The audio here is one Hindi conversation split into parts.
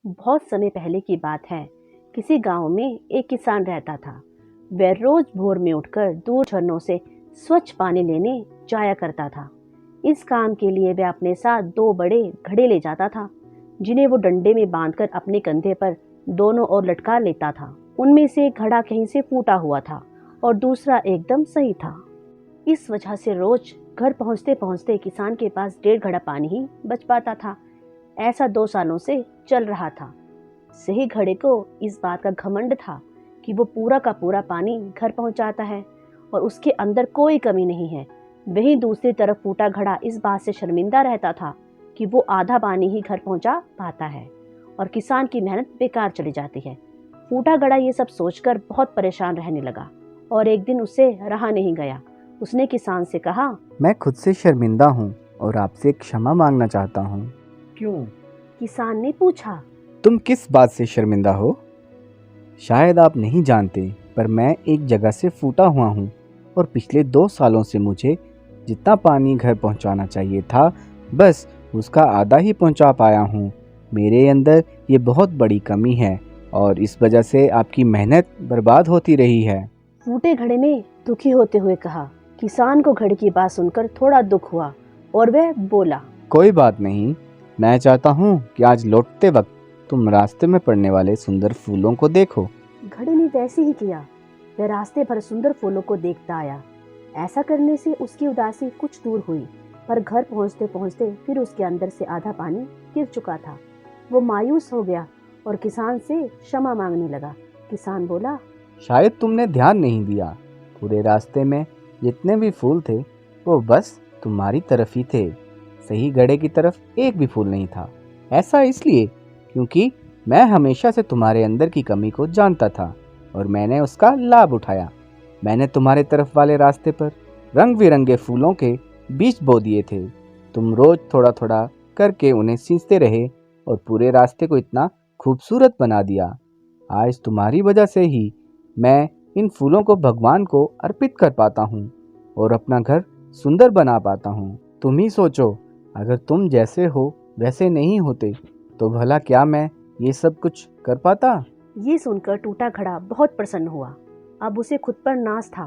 बहुत समय पहले की बात है। किसी गांव में एक किसान रहता था। वह रोज भोर में उठकर दूर झरनों से स्वच्छ पानी लेने जाया करता था। इस काम के लिए वह अपने साथ दो बड़े घड़े ले जाता था, जिन्हें वो डंडे में बांधकर अपने कंधे पर दोनों ओर लटका लेता था। उनमें से एक घड़ा कहीं से फूटा हुआ था और दूसरा एकदम सही था। इस वजह से रोज घर पहुंचते पहुंचते किसान के पास 1.5 घड़ा पानी ही बच पाता था। ऐसा 2 सालों से चल रहा था। सही घड़े को इस बात का घमंड था कि वो पूरा का पूरा पानी घर पहुंचाता है और उसके अंदर कोई कमी नहीं है। वहीं दूसरी तरफ फूटा घड़ा इस बात से शर्मिंदा रहता था कि वो आधा पानी ही घर पहुंचा पाता है और किसान की मेहनत बेकार चली जाती है। फूटा घड़ा ये सब सोचकर बहुत परेशान रहने लगा और एक दिन उससे रहा नहीं गया। उसने किसान से कहा, मैं खुद से शर्मिंदा हूँ और आपसे क्षमा मांगना चाहता हूँ। क्यों? किसान ने पूछा। तुम किस बात से शर्मिंदा हो? शायद आप नहीं जानते, पर मैं एक जगह से फूटा हुआ हूँ और पिछले 2 सालों से मुझे जितना पानी घर पहुँचाना चाहिए था, बस उसका आधा ही पहुँचा पाया हूँ। मेरे अंदर ये बहुत बड़ी कमी है और इस वजह से आपकी मेहनत बर्बाद होती रही है। फूटे घड़े ने दुखी होते हुए कहा। किसान को घड़े की बात सुनकर थोड़ा दुख हुआ और वह बोला, कोई बात नहीं, मैं चाहता हूँ कि आज लौटते वक्त तुम रास्ते में पड़ने वाले सुंदर फूलों को देखो। घड़े ने वैसे ही किया। वह रास्ते भर सुंदर फूलों को देखता आया। ऐसा करने से उसकी उदासी कुछ दूर हुई, पर घर पहुंचते पहुंचते फिर उसके अंदर से आधा पानी गिर चुका था। वो मायूस हो गया और किसान से क्षमा मांगने लगा। किसान बोला, शायद तुमने ध्यान नहीं दिया, पूरे रास्ते में जितने भी फूल थे वो बस तुम्हारी तरफ ही थे। सही घड़े की तरफ एक भी फूल नहीं था। ऐसा इसलिए क्योंकि मैं हमेशा से तुम्हारे अंदर की कमी को जानता था और मैंने उसका लाभ उठाया। मैंने तुम्हारे तरफ वाले रास्ते पर रंग बिरंगे फूलों के बीज बो दिए थे। तुम रोज थोड़ा थोड़ा करके उन्हें सींचते रहे और पूरे रास्ते को इतना खूबसूरत बना दिया। आज तुम्हारी वजह से ही मैं इन फूलों को भगवान को अर्पित कर पाता हूँ और अपना घर सुंदर बना पाता हूँ। तुम ही सोचो, अगर तुम जैसे हो वैसे नहीं होते तो भला क्या मैं ये सब कुछ कर पाता? ये सुनकर टूटा घड़ा बहुत प्रसन्न हुआ। अब उसे खुद पर नाज था।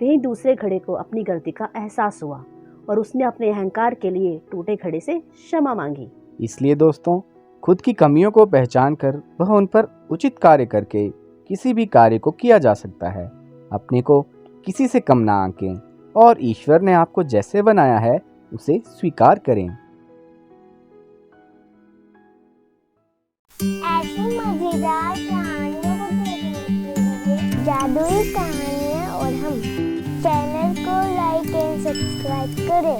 वहीं दूसरे घड़े को अपनी गलती का एहसास हुआ और उसने अपने अहंकार के लिए टूटे घड़े से क्षमा मांगी। इसलिए दोस्तों, खुद की कमियों को पहचान कर वह उन पर उचित कार्य करके किसी भी कार्य को किया जा सकता है। अपने को किसी से कम ना आंकें और ईश्वर ने आपको जैसे बनाया है उसे स्वीकार करें। ऐसी मजेदार कहानियों को देखने के लिए जादुई कहानियाँ और हम चैनल को लाइक एंड सब्सक्राइब करें।